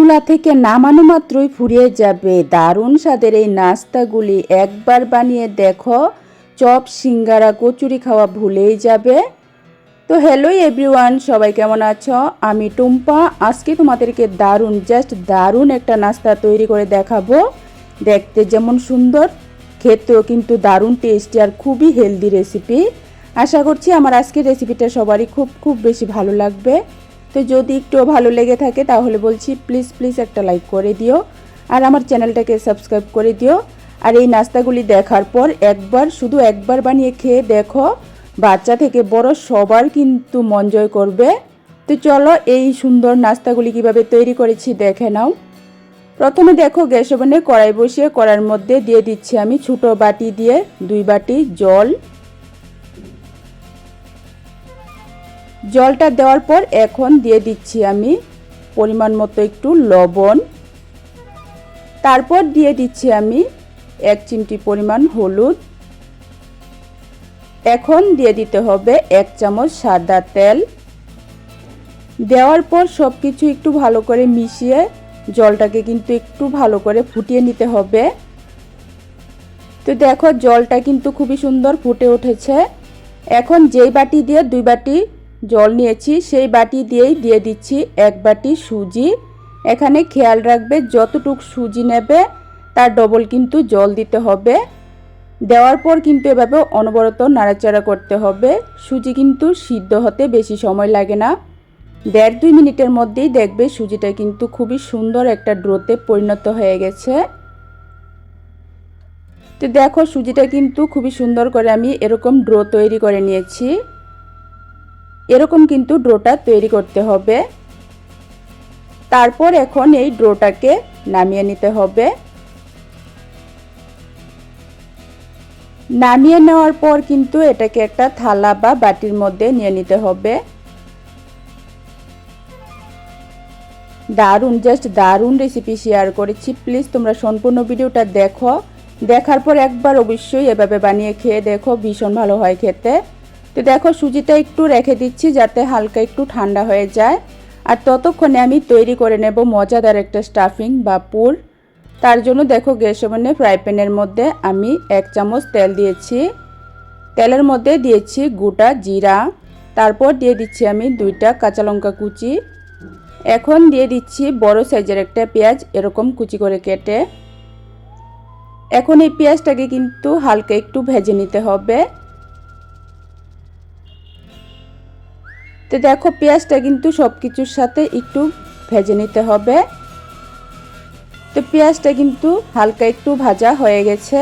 চুলা থেকে নামানো মাত্রই ফুরিয়ে যাবে দারুণ স্বাদের এই নাস্তাগুলি একবার বানিয়ে দেখো, চপ সিঙ্গারা কচুরি খাওয়া ভুলেই যাবে। তো হ্যালো এভরিওয়ান, সবাই কেমন আছো? আমি টুম্পা। আজকে তোমাদেরকে দারুণ একটা নাস্তা তৈরি করে দেখাবো। দেখতে যেমন সুন্দর, খেতেও কিন্তু দারুণ টেস্টি আর খুবই হেলদি রেসিপি। আশা করছি আমার আজকের রেসিপিটা সবারই খুব বেশি ভালো লাগবে। তো যদি একটু ভালো লেগে থাকে তাহলে বলছি প্লিজ একটা লাইক করে দিও আর আমার চ্যানেলটাকে সাবস্ক্রাইব করে দিও। আর এই নাস্তাগুলি দেখার পর শুধু একবার বানিয়ে খেয়ে দেখো, বাচ্চা থেকে বড় সবার কিন্তু মন জয় করবে। তো চলো এই সুন্দর নাস্তাগুলি কিভাবে তৈরি করেছি দেখে নাও। প্রথমে দেখো, গ্যাস ওভেনে কড়াই বসিয়ে কড়াইয়ের মধ্যে দিয়ে দিচ্ছি আমি ছোটো বাটি দিয়ে 2 বাটি জল। জলটা দেওয়ার পর এখন দিয়ে দিচ্ছি আমি পরিমাণ মতো একটু লবণ। তারপর দিয়ে দিচ্ছি আমি 1 চিমটি পরিমাণ হলুদ। এখন দিয়ে দিতে হবে 1 চামচ সাদা তেল। দেওয়ার পর সব কিছু একটু ভালো করে মিশিয়ে জলটাকে কিন্তু একটু ভালো করে ফুটিয়ে নিতে হবে। তো দেখো জলটা কিন্তু খুবই সুন্দর ফুটে উঠেছে। এখন যেই বাটি দিয়ে 2 বাটি জল নিয়েছি সেই বাটি দিয়েই দিয়ে দিচ্ছি 1 বাটি সুজি। এখানে খেয়াল রাখবে যতটুকু সুজি নেবে তার ডবল কিন্তু জল দিতে হবে। দেওয়ার পর কিন্তু এভাবে অনবরত নাড়াচাড়া করতে হবে। সুজি কিন্তু সিদ্ধ হতে বেশি সময় লাগে না, 1.5-2 মিনিটের মধ্যেই দেখবে সুজিটা কিন্তু খুবই সুন্দর একটা ডোতে পরিণত হয়ে গেছে। তো দেখো সুজিটা কিন্তু খুবই সুন্দর করে আমি এরকম ডো তৈরি করে নিয়েছি। এরকম কিন্তু ডোটা তৈরি করতে হবে। তারপর এখন এই ডোটাকে নামিয়ে নিতে হবে। নামিয়ে নেওয়ার পর কিন্তু এটাকে একটা থালা বা বাটির মধ্যে নিয়ে নিতে হবে। দারুণ রেসিপি শেয়ার করেছি, প্লিজ তোমরা সম্পূর্ণ ভিডিওটা দেখো। দেখার পর একবার অবশ্যই এভাবে বানিয়ে খেয়ে দেখো, ভীষণ ভালো হয় খেতে। তো দেখো সুজিটা একটু রেখে দিচ্ছি যাতে হালকা একটু ঠান্ডা হয়ে যায়। আর ততক্ষণে আমি তৈরি করে নেব মজাদার একটা স্টাফিং বা পুর। তার জন্য দেখো গ্যাস ওভেনে ফ্রাই প্যানের মধ্যে আমি 1 চামচ তেল দিয়েছি। তেলের মধ্যে দিয়েছি গোটা জিরা। তারপর দিয়ে দিচ্ছি আমি 2টা কাঁচা লঙ্কা কুচি। এখন দিয়ে দিচ্ছি বড় সাইজের একটা পেঁয়াজ এরকম কুচি করে কেটে। এখন এই পেঁয়াজটাকে কিন্তু হালকা একটু ভেজে নিতে হবে। তো দেখো পেঁয়াজটা কিন্তু সব কিছুর সাথে একটু ভেজে নিতে হবে। তো পেঁয়াজটা কিন্তু হালকা একটু ভাজা হয়ে গেছে।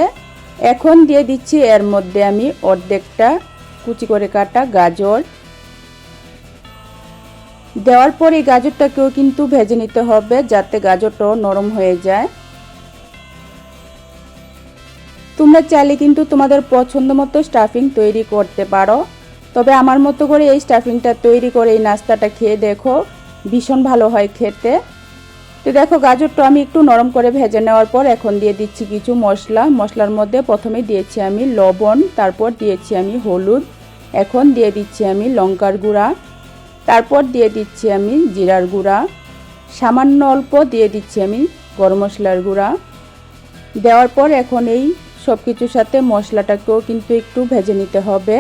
এখন দিয়ে দিচ্ছি এর মধ্যে আমি অর্ধেকটা কুচি করে কাটা গাজর। দেওয়ার পর এই গাজরটাকেও কিন্তু ভেজে নিতে হবে যাতে গাজরটাও নরম হয়ে যায়। তোমরা চাইলে কিন্তু তোমাদের পছন্দ মতো স্টাফিং তৈরি করতে পারো, তবে আমার মতো করে এই স্টাফিংটা তৈরি করে এই নাস্তাটা খেয়ে দেখো, ভীষণ ভালো হয় খেতে। তো দেখো গাজরটা আমি একটু নরম করে ভেজে নেওয়ার পর এখন দিয়ে দিচ্ছি কিছু মশলার মধ্যে প্রথমে দিয়েছি আমি লবণ, তারপর দিয়েছি আমি হলুদ, এখন দিয়ে দিচ্ছি আমি লঙ্কার গুঁড়া, তারপর দিয়ে দিচ্ছি আমি জিরার গুঁড়া, সামান্য অল্প দিয়ে দিচ্ছি আমি গরম মশলার গুঁড়া। দেওয়ার পর এখন এই সব কিছুর সাথে মশলাটাকেও কিন্তু একটু ভেজে নিতে হবে।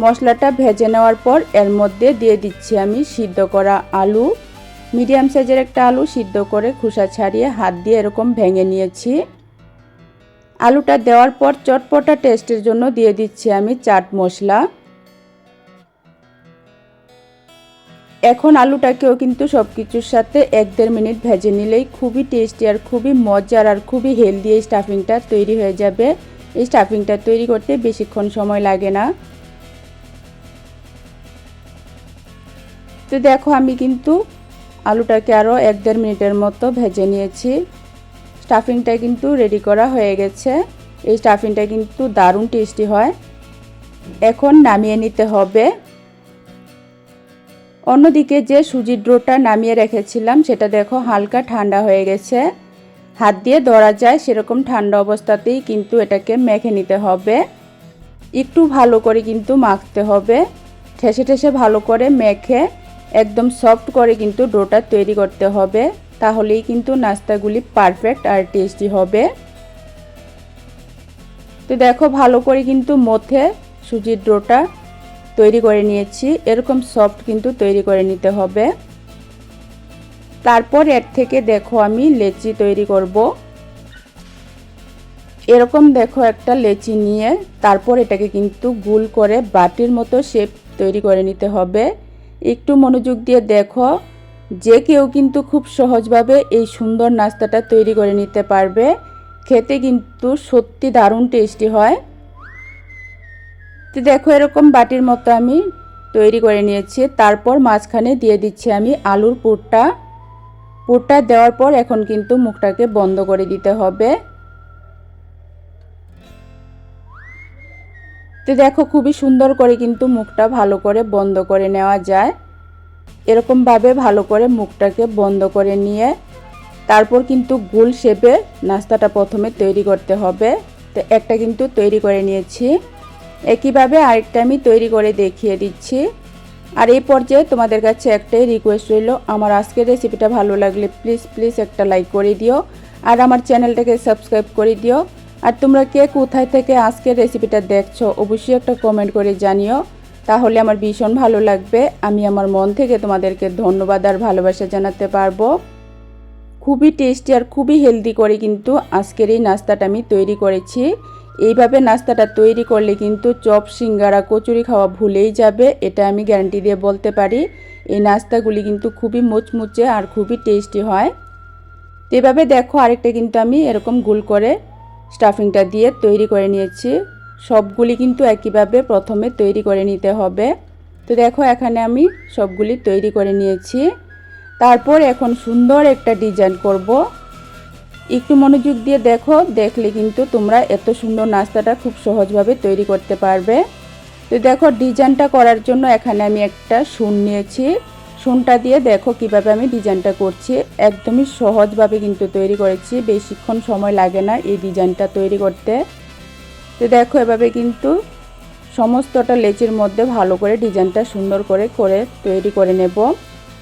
মশলাটা ভেজে নেওয়ার পর এর মধ্যে দিয়ে দিচ্ছি আমি সিদ্ধ করা আলু। মিডিয়াম সাইজের একটা আলু সিদ্ধ করে খোসা ছাড়িয়ে হাত দিয়ে এরকম ভেঙে নিয়েছি। আলুটা দেওয়ার পর চটপটা টেস্টের জন্য দিয়ে দিচ্ছি আমি চাট মশলা। এখন আলুটাকেও কিন্তু সব কিছুর সাথে 1-1.5 মিনিট ভেজে নিলেই খুবই টেস্টি আর খুবই মজার আর খুবই হেলদি এই স্টাফিংটা তৈরি হয়ে যাবে। এই স্টাফিংটা তৈরি করতে বেশিক্ষণ সময় লাগে না। তো দেখো আমি কিন্তু আলুটাকে আরও 1-1.5 মিনিটের মতো ভেজে নিয়েছি। স্টাফিংটা কিন্তু রেডি করা হয়ে গেছে। এই স্টাফিংটা কিন্তু দারুণ টেস্টি হয়। এখন নামিয়ে নিতে হবে। অন্যদিকে যে সুজির ডোটা নামিয়ে রেখেছিলাম সেটা দেখো হালকা ঠান্ডা হয়ে গেছে। হাত দিয়ে ধরা যায় সেরকম ঠান্ডা অবস্থাতেই কিন্তু এটাকে মেখে নিতে হবে। একটু ভালো করে কিন্তু মাখতে হবে, ঠেসে ভালো করে মেখে একদম সফট করে কিন্তু ডোটা তৈরি করতে হবে। তাহলেই কিন্তু নাস্তাগুলি পারফেক্ট আর টেস্টি হবে। তো দেখো ভালো করে কিন্তু মধ্যে সুজির ডোটা তৈরি করে নিয়েছি, এরকম সফট কিন্তু তৈরি করে নিতে হবে। তারপর এর থেকে দেখো আমি লেচি তৈরি করব। এরকম দেখো একটা লেচি নিয়ে তারপর এটাকে কিন্তু গোল করে বাটির মতো শেপ তৈরি করে নিতে হবে। একটু মনোযোগ দিয়ে দেখো, যে কেউ কিন্তু খুব সহজভাবে এই সুন্দর নাস্তাটা তৈরি করে নিতে পারবে। খেতে কিন্তু সত্যি দারুণ টেস্টি হয়। তো দেখো এরকম বাটির মতো আমি তৈরি করে নিয়েছি। তারপর মাঝখানে দিয়ে দিচ্ছি আমি আলুর পুরটা দেওয়ার পর এখন কিন্তু মুখটাকে বন্ধ করে দিতে হবে। তো দেখো খুবই সুন্দর করে কিন্তু মুখটা ভালো করে বন্ধ করে নেওয়া যায়। এরকমভাবে ভালো করে মুখটাকে বন্ধ করে নিয়ে তারপর কিন্তু গোল শেপে নাস্তাটা প্রথমে তৈরি করতে হবে। তো একটা কিন্তু তৈরি করে নিয়েছি, একইভাবে আরেকটা আমি তৈরি করে দেখিয়ে দিচ্ছি। আর এই পর্যায়ে তোমাদের কাছে একটাই রিকোয়েস্ট রইল, আমার আজকের রেসিপিটা ভালো লাগলে প্লিজ একটা লাইক করে দিও আর আমার চ্যানেলটাকে সাবস্ক্রাইব করে দিও। আর তোমরা কে কোথায় থেকে আজকের রেসিপিটা দেখছো অবশ্যই একটা কমেন্ট করে জানিও, তাহলে আমার ভীষণ ভালো লাগবে। আমি আমার মন থেকে তোমাদেরকে ধন্যবাদ আর ভালোবাসা জানাতে পারবো। খুবই টেস্টি আর খুবই হেলদি করে কিন্তু আজকের এই নাস্তাটা আমি তৈরি করেছি। এইভাবে নাস্তাটা তৈরি করলে কিন্তু চপ সিঙ্গারা কচুরি খাওয়া ভুলেই যাবে, এটা আমি গ্যারান্টি দিয়ে বলতে পারি। এই নাস্তাগুলি কিন্তু খুবই মুচমুচে আর খুবই টেস্টি হয়। তো এভাবে দেখো আরেকটা কিন্তু আমি এরকম গোল করে স্টাফিংটা দিয়ে তৈরি করে নিয়েছি। সবগুলি কিন্তু একইভাবে প্রথমে তৈরি করে নিতে হবে। তো দেখো এখানে আমি সবগুলি তৈরি করে নিয়েছি। তারপর এখন সুন্দর একটা ডিজাইন করব। একটু মনোযোগ দিয়ে দেখো, দেখলে কিন্তু তোমরা এত সুন্দর নাস্তাটা খুব সহজভাবে তৈরি করতে পারবে। তো দেখো ডিজাইনটা করার জন্য এখানে আমি একটা শুন নিয়েছি, শুনটা দিয়ে দেখো কিভাবে আমি ডিজাইনটা করছি। একদমই সহজভাবে কিন্তু তৈরি করেছি, বেশিক্ষণ সময় লাগে না এই ডিজাইনটা তৈরি করতে। তো দেখো এভাবে কিন্তু সমস্তটা লেচির মধ্যে ভালো করে ডিজাইনটা সুন্দর করে তৈরি করে নেব।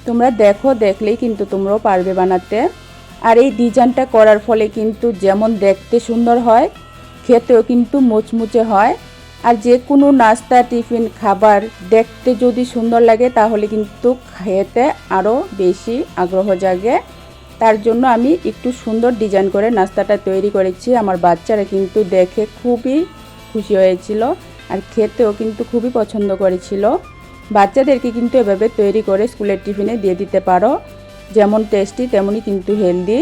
তোমরা দেখো, দেখলেই কিন্তু তোমরাও পারবে বানাতে। আর এই ডিজাইনটা করার ফলে কিন্তু যেমন দেখতে সুন্দর হয়, খেতেও কিন্তু মুচমুচে হয়। আর যে কোনো নাস্তা টিফিন খাবার দেখতে যদি সুন্দর লাগে তাহলে কিন্তু খেতে আরও বেশি আগ্রহ জাগে। তার জন্য আমি একটু সুন্দর ডিজাইন করে নাস্তাটা তৈরি করেছি। আমার বাচ্চারা কিন্তু দেখে খুবই খুশি হয়েছিল আর খেতেও কিন্তু খুবই পছন্দ করেছিল। বাচ্চাদেরকে কিন্তু এভাবে তৈরি করে স্কুলের টিফিনে দিয়ে দিতে পারো, যেমন টেস্টি তেমনই কিন্তু হেলদি।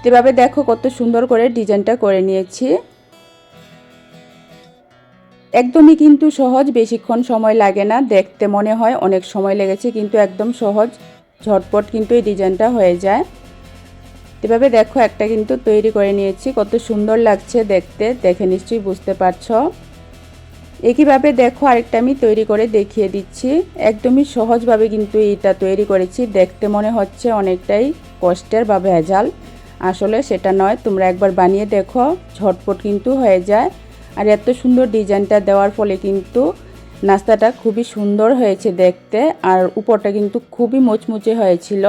এভাবে দেখো কত সুন্দর করে ডিজাইনটা করে নিয়েছি। একদমই কিন্তু সহজ, বেশিক্ষণ সময় লাগে না, দেখতে মনে হয় অনেক সময় লেগেছে কিন্তু একদম সহজ, ঝটপট কিন্তু এই ডিজাইনটা হয়ে যায়। এভাবে দেখো একটা কিন্তু তৈরি করে নিয়েছি, কত সুন্দর লাগছে দেখতে, দেখে নিশ্চয়ই বুঝতে পারছো। একইভাবে দেখো আরেকটা আমি তৈরি করে দেখিয়ে দিচ্ছি। একদমই সহজভাবে কিন্তু এটা তৈরি করেছি, দেখতে মনে হচ্ছে অনেকটাই কষ্টের বা ভেজাল, আসলে সেটা নয়। তোমরা একবার বানিয়ে দেখো, ঝটপট কিন্তু হয়ে যায়। আর এত সুন্দর ডিজাইনটা দেওয়ার ফলে কিন্তু নাস্তাটা খুবই সুন্দর হয়েছে দেখতে, আর উপরটা কিন্তু খুবই মুচমুচে হয়েছিল।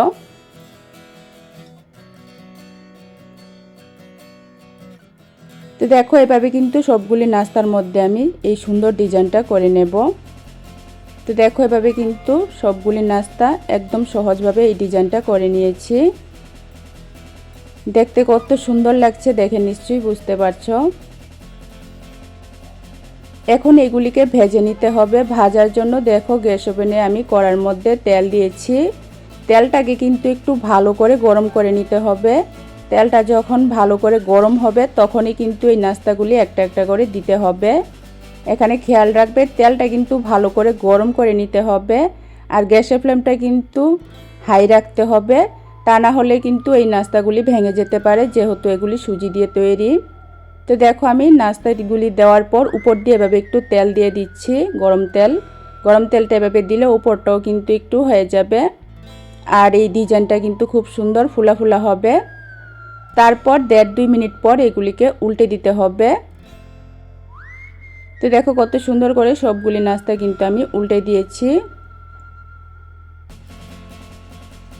তো দেখো এভাবে কিন্তু সবগুলি নাস্তার মধ্যে আমি এই সুন্দর ডিজাইনটা করে নেব। তো দেখো এভাবে কিন্তু সবগুলি নাস্তা একদম সহজভাবে এই ডিজাইনটা করে নিয়েছি। দেখতে কত সুন্দর লাগছে দেখে নিশ্চয়ই বুঝতে পারছো। এখন এগুলিকে ভেজে নিতে হবে। ভাজার জন্য দেখো গ্যাস ওভেনে আমি কড়ার মধ্যে তেল দিয়েছি। তেলটাকে কিন্তু একটু ভালো করে গরম করে নিতে হবে। তেলটা যখন ভালো করে গরম হবে তখনই কিন্তু এই নাস্তাগুলি একটা একটা করে দিতে হবে। এখানে খেয়াল রাখবে তেলটা কিন্তু ভালো করে গরম করে নিতে হবে, আর গ্যাসের ফ্লেমটা কিন্তু হাই রাখতে হবে, তা না হলে কিন্তু এই নাস্তাগুলি ভেঙে যেতে পারে, যেহেতু এগুলি সুজি দিয়ে তৈরি। তো দেখো আমি নাস্তাগুলি দেওয়ার পর উপর দিয়ে এভাবে একটু তেল দিয়ে দিচ্ছি, গরম তেলটা এভাবে দিলে উপরটাও কিন্তু একটু হয়ে যাবে, আর এই ডিজাইনটা কিন্তু খুব সুন্দর ফুলা ফুলা হবে। তারপর 1.5-2 মিনিট পর এগুলিকে উল্টে দিতে হবে। তো দেখো কত সুন্দর করে সবগুলি নাস্তা কিন্তু আমি উল্টে দিয়েছি।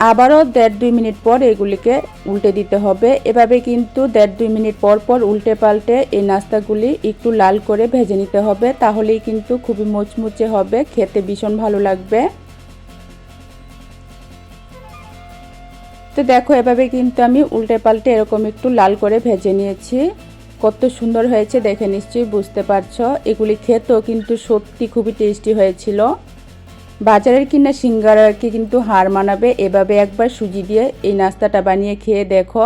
আবারও 1.5-2 মিনিট পর এগুলিকে উল্টে দিতে হবে। এভাবে কিন্তু 1.5-2 মিনিট পর পর উল্টে পাল্টে এই নাস্তাগুলি একটু লাল করে ভেজে নিতে হবে, তাহলেই কিন্তু খুবই মুচমুচে হবে, খেতে ভীষণ ভালো লাগবে। তো দেখো এভাবে কিন্তু আমি উল্টে পাল্টে এরকম একটু লাল করে ভেজে নিয়েছি। কত সুন্দর হয়েছে দেখে নিশ্চয়ই বুঝতে পারছো। এগুলি খেতেও কিন্তু সত্যি খুবই টেস্টি হয়েছিল। বাজারের কিনা সিঙ্গারাকে কিন্তু হার মানাবে। এভাবে একবার সুজি দিয়ে এই নাস্তাটা বানিয়ে খেয়ে দেখো।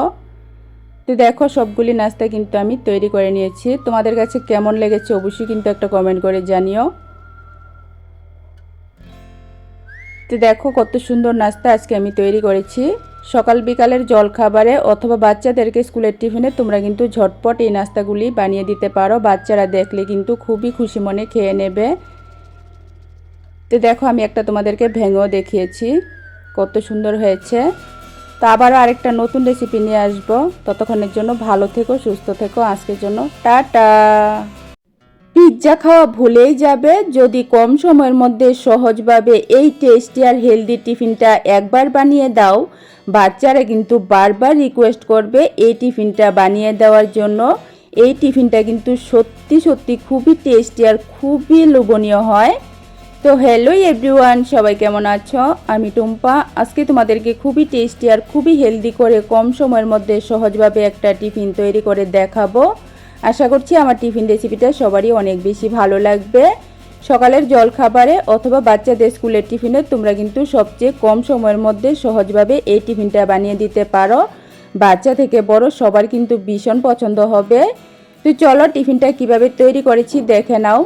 তো দেখো সবগুলি নাস্তা কিন্তু আমি তৈরি করে নিয়েছি। তোমাদের কাছে কেমন লেগেছে অবশ্যই কিন্তু একটা কমেন্ট করে জানিও। তো দেখো কত সুন্দর নাস্তা আজকে আমি তৈরি করেছি। সকাল বিকালের জলখাবারে অথবা বাচ্চাদেরকে স্কুলের টিফিনে তোমরা কিন্তু ঝটপট এই নাস্তাগুলি বানিয়ে দিতে পারো। বাচ্চারা দেখলে কিন্তু খুবই খুশি মনে খেয়ে নেবে। তো দেখো আমি একটা তোমাদেরকে ভেঙেও দেখিয়েছি, কত সুন্দর হয়েছে। তো আবারও আরেকটা নতুন রেসিপি নিয়ে আসবো। ততক্ষণের জন্য ভালো থেকো, সুস্থ থেকো। আজকের জন্য টাটা। পিৎজা খাওয়া ভুলেই যাবে যদি কম সময়ের মধ্যে সহজভাবে এই টেস্টি আর হেলদি টিফিনটা একবার বানিয়ে দাও। বাচ্চারা কিন্তু বারবার রিকোয়েস্ট করবে এই টিফিনটা বানিয়ে দেওয়ার জন্য। এই টিফিনটা কিন্তু সত্যি সত্যি খুবই টেস্টি আর খুবই লোভনীয় হয়। তো হ্যালো এভরিওয়ান, সবাই কেমন আছো? আমি টুম্পা। আজকে তোমাদেরকে খুবই টেস্টি আর খুবই হেলদি করে কম সময়ের মধ্যে সহজভাবে একটা টিফিন তৈরি করে দেখাবো। আশা করছি আমার টিফিন রেসিপিটা সবারই অনেক বেশি ভালো লাগবে। সকালের জলখাবারে অথবা বাচ্চাদের স্কুলের টিফিনে তোমরা কিন্তু সবচেয়ে কম সময়ের মধ্যে সহজভাবে এই টিফিনটা বানিয়ে দিতে পারো। বাচ্চা থেকে বড় সবার কিন্তু ভীষণ পছন্দ হবে। তো চলো টিফিনটা কিভাবে তৈরি করেছি দেখে নাও।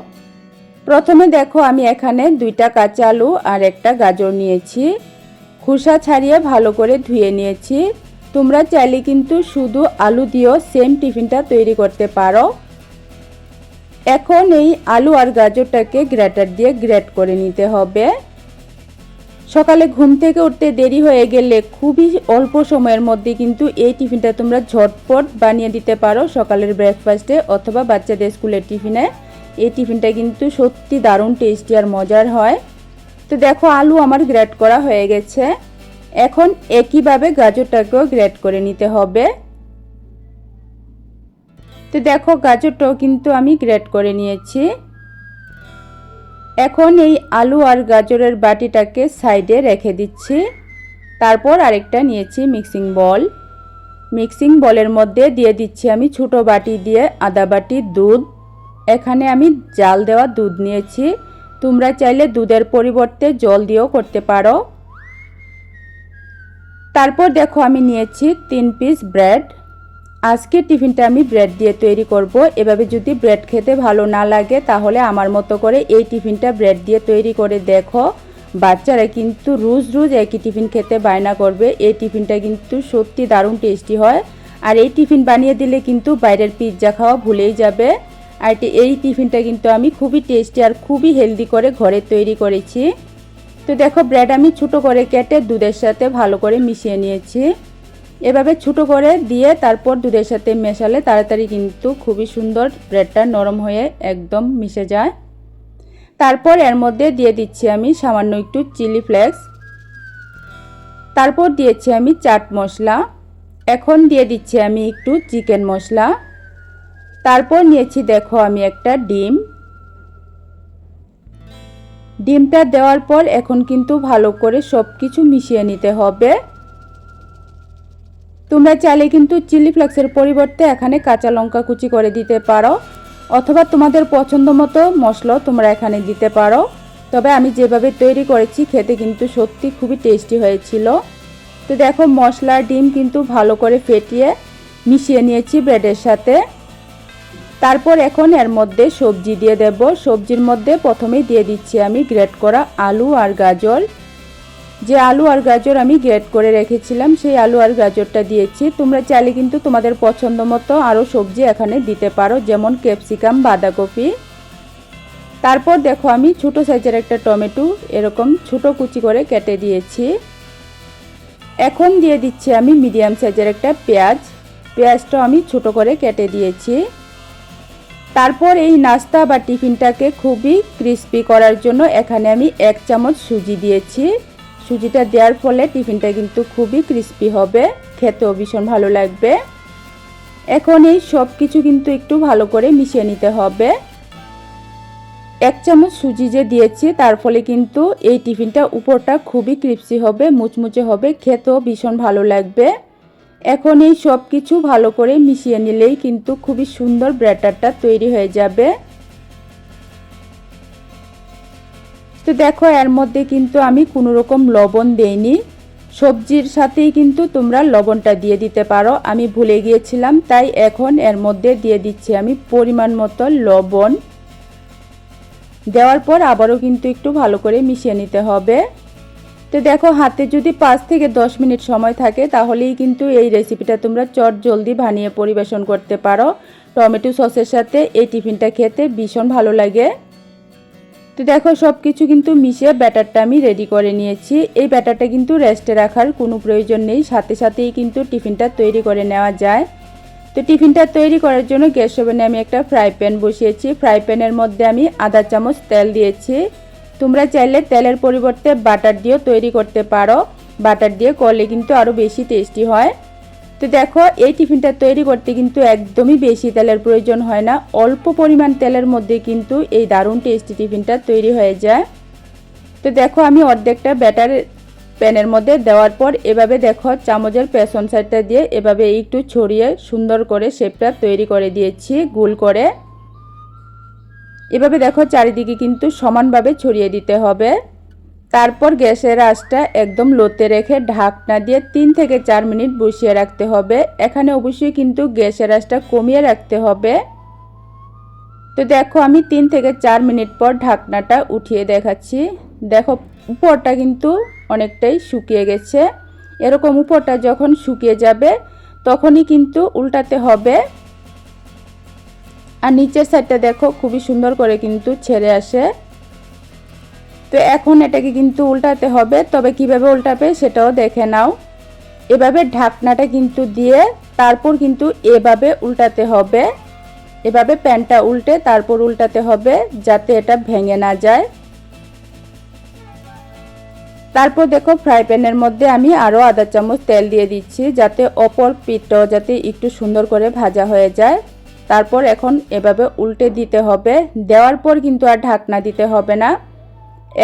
প্রথমে দেখো আমি এখানে 2টা কাঁচা আলু আর একটা গাজর নিয়েছি। খোসা ছাড়িয়ে ভালো করে ধুয়ে নিয়েছি। তোমরা চাইলে কিন্তু শুধু আলু দিয়েও সেম টিফিনটা তৈরি করতে পারো। এখন এই আলু আর গাজরটাকে গ্রেটার দিয়ে গ্রেট করে নিতে হবে। সকালে ঘুম থেকে উঠতে দেরি হয়ে গেলে খুবই অল্প সময়ের মধ্যে কিন্তু এই টিফিনটা তোমরা ঝটপট বানিয়ে দিতে পারো সকালের ব্রেকফাস্টে অথবা বাচ্চাদের স্কুলের টিফিনে। এই টিফিনটা কিন্তু সত্যি দারুণ টেস্টি আর মজার হয়। তো দেখো আলু আমার গ্রেট করা হয়ে গেছে। এখন একইভাবে গাজরটাকেও গ্রেট করে নিতে হবে। তো দেখো গাজরটাও কিন্তু আমি গ্রেট করে নিয়েছি। এখন এই আলু আর গাজরের বাটিটাকে সাইডে রেখে দিচ্ছি। তারপর আরেকটা নিয়েছি মিক্সিং বল। মিক্সিং বলের মধ্যে দিয়ে দিচ্ছি আমি ছোটো বাটি দিয়ে আধা বাটি দুধ। এখানে আমি জাল দেওয়া দুধ নিয়েছি। তোমরা চাইলে দুধের পরিবর্তে জল দিয়েও করতে পারো। তারপর দেখো আমি নিয়েছি 3 পিস ব্রেড। আজকে টিফিনটা আমি ব্রেড দিয়ে তৈরি করব। এভাবে যদি ব্রেড খেতে ভালো না লাগে তাহলে আমার মতো করে এই টিফিনটা ব্রেড দিয়ে তৈরি করে দেখো। বাচ্চারা কিন্তু রোজ রোজ একই টিফিন খেতে বায়না করবে। এই টিফিনটা কিন্তু সত্যি দারুণ টেস্টি হয়। আর এই টিফিন বানিয়ে দিলে কিন্তু বাইরের পিৎজা খাওয়া ভুলেই যাবে। আর এই টিফিনটা কিন্তু আমি খুবই টেস্টি আর খুবই হেলদি করে ঘরে তৈরি করেছি। তো দেখো ব্রেড আমি ছোটো করে কেটে দুধের সাথে ভালো করে মিশিয়ে নিয়েছি। এভাবে ছোটো করে দিয়ে তারপর দুধের সাথে মেশালে তাড়াতাড়ি কিন্তু খুবই সুন্দর ব্রেডটা নরম হয়ে একদম মিশে যায়। তারপর এর মধ্যে দিয়ে দিচ্ছি আমি সামান্য একটু চিলি ফ্লেক্স। তারপর দিয়েছি আমি চাট মশলা। এখন দিয়ে দিচ্ছি আমি একটু চিকেন মশলা। তারপর নিয়েছি দেখো আমি একটা ডিম। ডিমটা দেওয়ার পর এখন কিন্তু ভালো করে সব কিছু মিশিয়ে নিতে হবে। তোমরা চাইলে কিন্তু চিলি ফ্লেক্সের পরিবর্তে এখানে কাঁচা লঙ্কা কুচি করে দিতে পারো অথবা তোমাদের পছন্দ মতো মশলা তোমরা এখানে দিতে পারো। তবে আমি যেভাবে তৈরি করেছি খেতে কিন্তু সত্যি খুবই টেস্টি হয়েছিল। তো দেখো মশলা ডিম কিন্তু ভালো করে ফেটিয়ে মিশিয়ে নিয়েছি ব্রেডের সাথে। তারপর এখন এর মধ্যে সবজি দিয়ে দেব। সবজির মধ্যে প্রথমেই দিয়ে দিচ্ছি আমি গ্রেট করা আলু আর গাজর। যে আলু আর গাজর আমি গ্রেট করে রেখেছিলাম সেই আলু আর গাজরটা দিয়েছি। তোমরা চাইলে কিন্তু তোমাদের পছন্দ মতো আরও সবজি এখানে দিতে পারো, যেমন ক্যাপসিকাম, বাঁধাকপি। তারপর দেখো আমি ছোটো সাইজের একটা টমেটো এরকম ছোটো কুচি করে কেটে দিয়েছি। এখন দিয়ে দিচ্ছি আমি মিডিয়াম সাইজের একটা পেঁয়াজ। পেঁয়াজটা আমি ছোটো করে কেটে দিয়েছি। তারপর এই নাস্তা বা টিফিনটাকে খুবই ক্রিস্পি করার জন্য এখানে আমি 1 চামচ সুজি দিয়েছি। সুজিটা দেওয়ার ফলে টিফিনটা কিন্তু খুবই ক্রিস্পি হবে, খেতেও ভীষণ ভালো লাগবে। এখন এই সব কিছু কিন্তু একটু ভালো করে মিশিয়ে নিতে হবে। 1 চামচ সুজি যে দিয়েছি তার ফলে কিন্তু এই টিফিনটা উপরটা খুবই ক্রিস্পি হবে, মুচমুচে হবে, খেতেও ভীষণ ভালো লাগবে। এখন এই সব কিছু ভালো করে মিশিয়ে নিলেই কিন্তু খুবই সুন্দর ব্যাটারটা তৈরি হয়ে যাবে। তো দেখো এর মধ্যে কিন্তু আমি কোনো রকম লবণ দেইনি, সবজির সাথেই কিন্তু তোমরা লবণটা দিয়ে দিতে পারো, আমি ভুলে গিয়েছিলাম তাই এখন এর মধ্যে দিয়ে দিচ্ছি আমি পরিমাণ মতো লবণ। দেওয়ার পর আবারও কিন্তু একটু ভালো করে মিশিয়ে নিতে হবে। তো দেখো হাতে যদি 5 থেকে 10 মিনিট সময় থাকে তাহলেই কিন্তু এই রেসিপিটা তোমরা চট জলদি বানিয়ে পরিবেশন করতে পারো। টমেটো সসের সাথে এই টিফিনটা খেতে ভীষণ ভালো লাগে। তো দেখো সব কিছু কিন্তু মিশিয়ে ব্যাটারটা আমি রেডি করে নিয়েছি। এই ব্যাটারটা কিন্তু রেস্টে রাখার কোনো প্রয়োজন নেই, সাথে সাথেই কিন্তু টিফিনটা তৈরি করে নেওয়া যায়। তো টিফিনটা তৈরি করার জন্য গ্যাস ওভেনে আমি একটা ফ্রাই প্যান বসিয়েছি। ফ্রাই প্যানের মধ্যে আমি আধা চামচ তেল দিয়েছি। তোমরা চাইলে তেলের পরিবর্তে বাটার দিয়েও তৈরি করতে পারো, বাটার দিয়ে করলে কিন্তু আরও বেশি টেস্টি হয়। তো দেখো এই টিফিনটা তৈরি করতে কিন্তু একদমই বেশি তেলের প্রয়োজন হয় না, অল্প পরিমাণ তেলের মধ্যে কিন্তু এই দারুণ টেস্টি টিফিনটা তৈরি হয়ে যায়। তো দেখো আমি অর্ধেকটা ব্যাটার প্যানের মধ্যে দেওয়ার পর এভাবে দেখো চামচের পেছন সাইডটা দিয়ে এভাবে একটু ছড়িয়ে সুন্দর করে শেপটা তৈরি করে দিয়েছি গোল করে। এভাবে দেখো চারিদিকে কিন্তু সমানভাবে ছড়িয়ে দিতে হবে। তারপর গ্যাসের আঁচটা একদম লোতে রেখে ঢাকনা দিয়ে 3 থেকে 4 মিনিট বসিয়ে রাখতে হবে। এখানে অবশ্যই কিন্তু গ্যাসের আঁচটা কমিয়ে রাখতে হবে। তো দেখো আমি 3 থেকে 4 মিনিট পর ঢাকনাটা উঠিয়ে দেখাচ্ছি। দেখো উপরটা কিন্তু অনেকটাই শুকিয়ে গেছে। এরকম উপরটা যখন শুকিয়ে যাবে তখনই কিন্তু উল্টাতে হবে। আর নিচের সাইডটা দেখো খুবই সুন্দর করে কিন্তু ছেড়ে আসে। তো এখন এটাকে কিন্তু উল্টাতে হবে, তবে কিভাবে উল্টাবে সেটাও দেখে নাও। এভাবে ঢাকনাটা কিন্তু দিয়ে তারপর কিন্তু এভাবে উল্টাতে হবে, এভাবে প্যানটা উল্টে তারপর উল্টাতে হবে যাতে এটা ভেঙে না যায়। তারপর দেখো ফ্রাই প্যানের মধ্যে আমি আরও আধা চামচ তেল দিয়ে দিচ্ছি যাতে অপর পিঠটাও যাতে একটু সুন্দর করে ভাজা হয়ে যায়। তারপর এখন এভাবে উল্টে দিতে হবে, দেওয়ার পর কিন্তু আর ঢাকনা দিতে হবে না,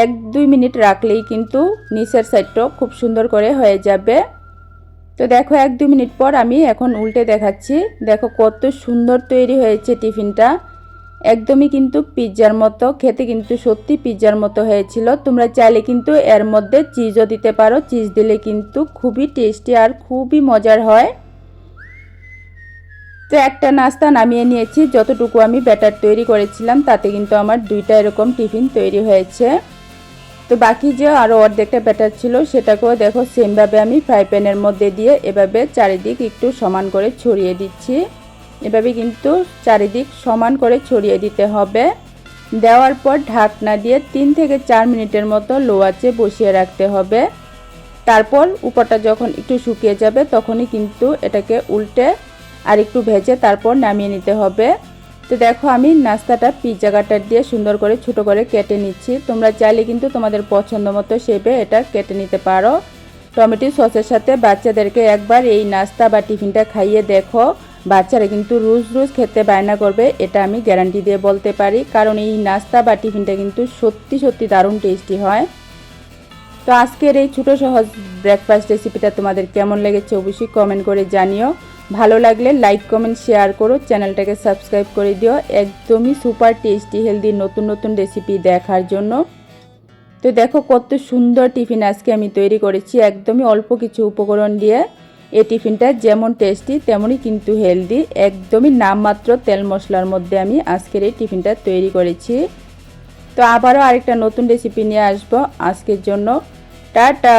1-2 মিনিট রাখলেই কিন্তু নিচের সাইডটাও খুব সুন্দর করে হয়ে যাবে। তো দেখো 1-2 মিনিট পর আমি এখন উল্টে দেখাচ্ছি। দেখো কত সুন্দর তৈরি হয়েছে টিফিনটা, একদমই কিন্তু পিৎজার মতো, খেতে কিন্তু সত্যি পিৎজার মতো হয়েছিল। তোমরা চাইলে কিন্তু এর মধ্যে চিজও দিতে পারো, চিজ দিলে কিন্তু খুবই টেস্টি আর খুবই মজার হয়। তো একটা নাস্তা নামিয়ে নিয়েছি, যতটুকু আমি ব্যাটার তৈরি করেছিলাম তাতে কিন্তু আমার 2টা এরকম টিফিন তৈরি হয়েছে। তো বাকি যে আরও অর্ধেকটা ব্যাটার ছিল সেটাকেও দেখো সেমভাবে আমি ফ্রাই প্যানের মধ্যে দিয়ে এভাবে চারিদিক একটু সমান করে ছড়িয়ে দিচ্ছি। এভাবে কিন্তু চারিদিক সমান করে ছড়িয়ে দিতে হবে। দেওয়ার পর ঢাকনা দিয়ে 3 থেকে 4 মিনিটের মতো লো আঁচে বসিয়ে রাখতে হবে। তারপর উপরটা যখন একটু শুকিয়ে যাবে তখনই কিন্তু এটাকে উল্টে আর একটু ভেজে তারপর নামিয়ে নিতে হবে। তো দেখো আমি নাস্তাটা পিৎজা কাটার দিয়ে সুন্দর করে ছোট করে কেটে নিচ্ছি। তোমরা চাইলে কিন্তু তোমাদের পছন্দ মতো শেপে এটা কেটে নিতে পারো। টমেটো সসের সাথে বাচ্চাদেরকে একবার এই নাস্তা বা টিফিনটা খাইয়ে দেখো, বাচ্চারা কিন্তু রোজ রোজ খেতে বায়না করবে, এটা আমি গ্যারান্টি দিয়ে বলতে পারি, কারণ এই নাস্তা বা টিফিনটা কিন্তু সত্যি সত্যি দারুণ টেস্টি হয়। তো আজকের এই ছোটো সহজ ব্রেকফাস্ট রেসিপিটা তোমাদের কেমন লেগেছে অবশ্যই কমেন্ট করে জানিও। ভালো লাগলে লাইক কমেন্ট শেয়ার করো, চ্যানেলটাকে সাবস্ক্রাইব করে দিও একদমই সুপার টেস্টি হেলদি নতুন নতুন রেসিপি দেখার জন্য। তো দেখো কত সুন্দর টিফিন আজকে আমি তৈরি করেছি একদমই অল্প কিছু উপকরণ দিয়ে। এই টিফিনটা যেমন টেস্টি তেমনই কিন্তু হেলদি, একদমই নামমাত্র তেল মশলার মধ্যে আমি আজকের এই টিফিনটা তৈরি করেছি। তো আবারও আরেকটা নতুন রেসিপি নিয়ে আসবো, আজকের জন্য টাটা।